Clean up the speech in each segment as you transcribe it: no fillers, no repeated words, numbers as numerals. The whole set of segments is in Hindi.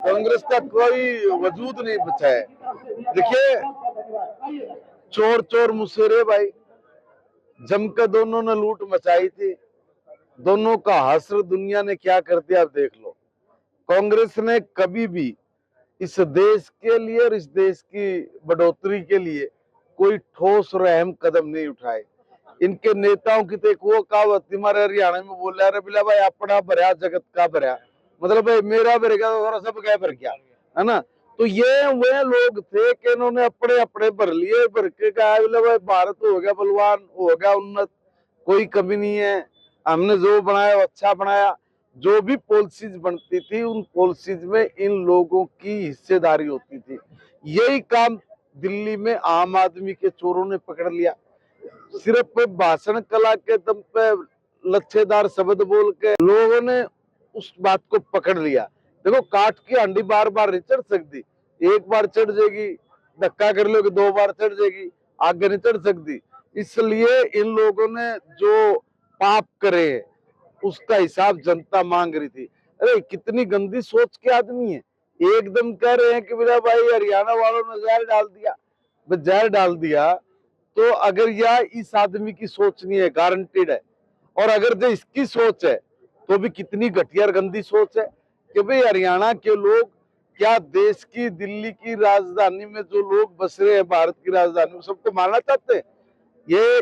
कांग्रेस का कोई वजूद नहीं बचा है। देखिए, चोर चोर मुसेरे भाई, जमकर दोनों ने लूट मचाई थी। दोनों का हश्र दुनिया ने क्या कर दिया आप देख लो। कांग्रेस ने कभी भी इस देश के लिए और इस देश की बढ़ोतरी के लिए कोई ठोस और अहम कदम नहीं उठाए। इनके नेताओं की तो एक वो कहावत हमारे हरियाणा में बोल रहा बिला भाई, अपना भरया जगत का भरया, मतलब भाई मेरा भर गया तो सब क्या भर गया, है ना। तो ये वे लोग थे कि इन्होंने अपने अपने भर लिए, भर के कहा भाई भारत हो गया बलवान, हो गया उन्नत, कोई कमी नहीं है, हमने जो बनाया अच्छा बनाया। जो भी पॉलिसीज बनती थी उन पॉलिसीज में इन लोगों की हिस्सेदारी होती थी। यही काम दिल्ली में आम आदमी के चोरों ने पकड़ लिया। सिर्फ भाषण कला के दम पे लच्छेदार शब्द बोल के लोगों ने उस बात को पकड़ लिया। देखो, काट की हांडी बार बार नहीं चढ़ सकती, एक बार चढ़ जाएगी, धक्का कर लोगे 2 बार चढ़ जाएगी, आगे नहीं चढ़ सकती। इसलिए इन लोगों ने जो पाप करे उसका हिसाब जनता मांग रही थी। अरे कितनी गंदी सोच के आदमी है। एकदम कह रहे हैं कि मेरा भाई हरियाणा वालों ने जहर डाल दिया। जहर डाल दिया तो अगर यह इस आदमी की सोच नहीं है, गारंटेड है। और अगर जो इसकी सोच है तो भी कितनी घटिया गंदी सोच है कि भाई हरियाणा के लोग क्या देश की दिल्ली की राजधानी में जो लोग बस रहे हैं, भारत की राजधानी में, सबको मारना चाहते हैं। ये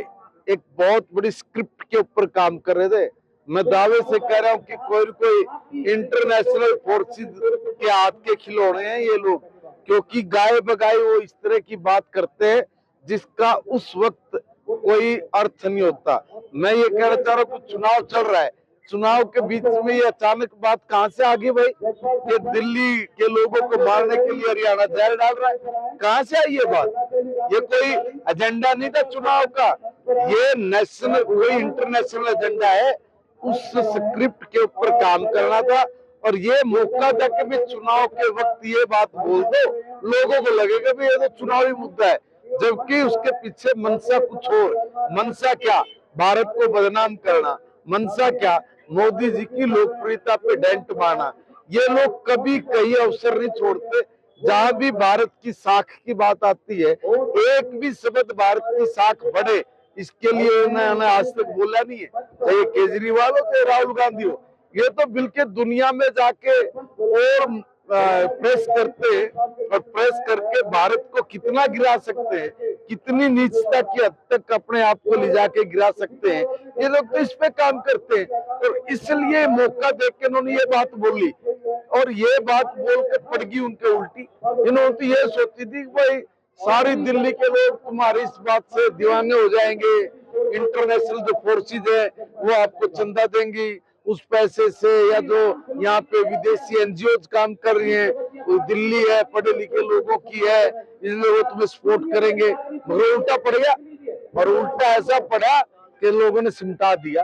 एक बहुत बड़ी स्क्रिप्ट के ऊपर काम कर रहे थे। मैं दावे से कह रहा हूं कि कोई इंटरनेशनल फोर्सेस के हाथ के खिलौने हैं ये लोग, क्योंकि गाय बगाए वो इस तरह की बात करते हैं जिसका उस वक्त कोई अर्थ नहीं होता। मैं ये कहना चाह रहा हूँ, चुनाव चल रहा है, चुनाव के बीच में ये अचानक बात कहां से आ गई भाई कि दिल्ली के लोगों को मारने के लिए हरियाणा जहर डाल रहा है? कहां से आई ये बात? ये कोई एजेंडा नहीं था चुनाव का, ये नेशनल कोई इंटरनेशनल एजेंडा है। उस स्क्रिप्ट के ऊपर काम करना था और ये मौका था कि भी चुनाव के वक्त ये बात बोल दो, लोगों को लगेगा भी ये तो चुनावी मुद्दा है, जबकि उसके पीछे मंशा कुछ और। मंशा क्या? भारत को बदनाम करना। मंशा क्या? मोदी जी की लोकप्रियता पे डेंट मारना। ये लोग कभी कहीं अवसर नहीं छोड़ते जहां भी भारत की साख की बात आती है, एक भी शब्द भारत की साख बढ़े इसके लिए उन्होंने आज तक बोला नहीं है। चाहे केजरीवाल हो चाहे राहुल गांधी हो, ये तो बिल्कुल दुनिया में जाके और प्रेस करते और प्रेस करके भारत को कितना गिरा सकते हैं, कितनी नीचता की हद तक अपने आप को ले जाके गिरा सकते हैं, ये लोग तो इस पे काम करते हैं। और इसलिए मौका देख के इन्होंने ये बात बोली और ये बात बोल के पड़ गई उनके उल्टी। इन्होंने तो ये सोची थी कि भाई सारी दिल्ली के लोग तुम्हारी इस बात से दीवाने हो जाएंगे, इंटरनेशनल जो फोर्सेज है वो आपको चंदा देंगी, उस पैसे से, या जो यहाँ पे विदेशी एनजीओ काम कर रही हैं, दिल्ली है, पढ़े लिखे लोगों की है, इसलिए वो तुम्हें सपोर्ट करेंगे। मगर उल्टा पड़ गया, और उल्टा ऐसा पड़ा कि लोगों ने सिमटा दिया।